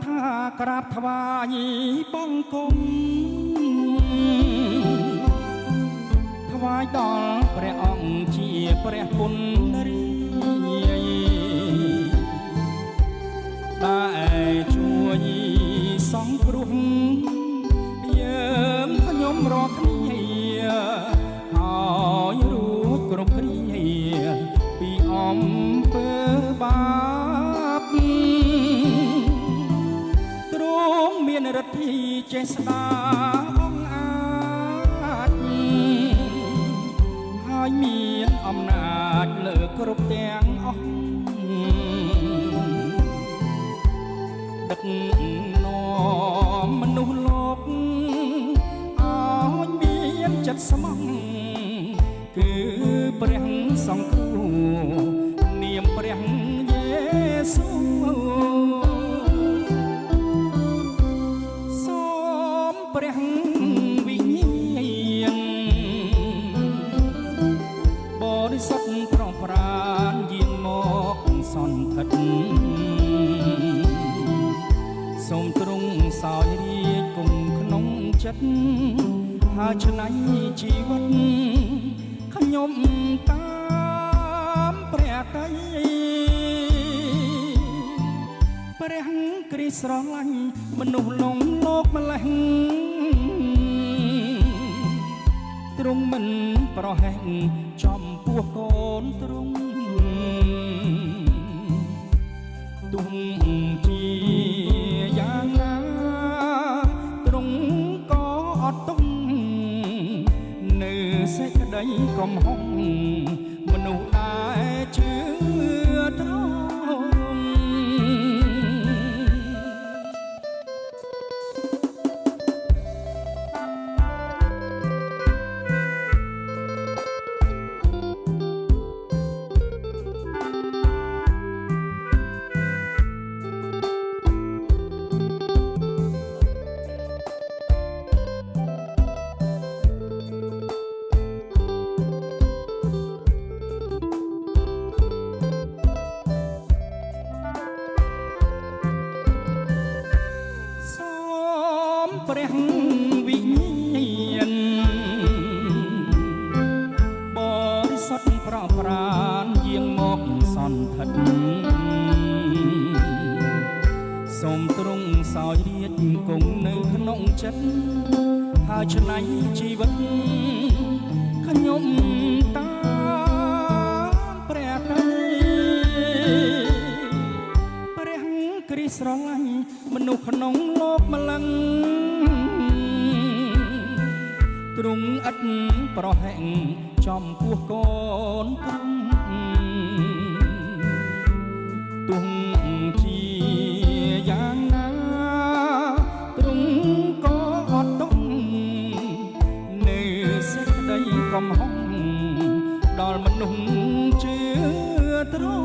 ថាក្រាបថ្វាយបង្គំថ្វាយដល់ព្រះអង្គជាព្រះពុនរីដែលជួយសង្គ្រោះយើងខ្ញុំរកគ្នាហើយរួចគ្រប់គ្រាពីអំពើបាបទ្រង់មានឫទ្ធិចេស្តាអង្គអាចហើយមានអំណាចលើគ្រប់ទាំងអស់ដឹកនាំមនុស្សលោកឲ្យមានចិត្តស្មោះគឺព្រះសង្គ្រោះនាមព្រះយេស៊ូសូមព្រះវិញ្ញាណបរិសុទ្ធប្រងប្រានយាងមកសន្ធិដ្ឋសូមទ្រង់សោយរាជគង់ក្នុងចិត្តហើយឆ្នៃជីវិតខ្ញុំតាមព្រះតៃព្រះគ្រីស្ទស្រឡាញ់មនុស្សលងលោកម្លេះទ្រង់មិនប្រហែសចំពោះកូនទ្រង់ទោះជាយ៉ាងណាទ្រង់ក៏អត់ទុំនៅសេចក្តីកំហុសមនុស្សដែលជឿទ្រង់ព្រះវិញ្ញាណបរិសុទ្ធប្រងប្រានយាងមកសន្ធិដ្ឋសូមទ្រង់សោយរាជគង់នៅក្នុងចិត្តហើយឆ្នៃជីវិតខ្ញុំតាមព្រះតៃព្រះគ្រីស្ទស្រឡាញ់មនុស្សក្នុងโลกម្លឹងទ្រង់ឥតប្រហែសចំពោះកូនទ្រង់ទោះជាយ៉ាងណាទ្រង់ក៏អត់ទុំនៅសេចក្តីកំហុសដល់មនុស្សជឿទ្រង់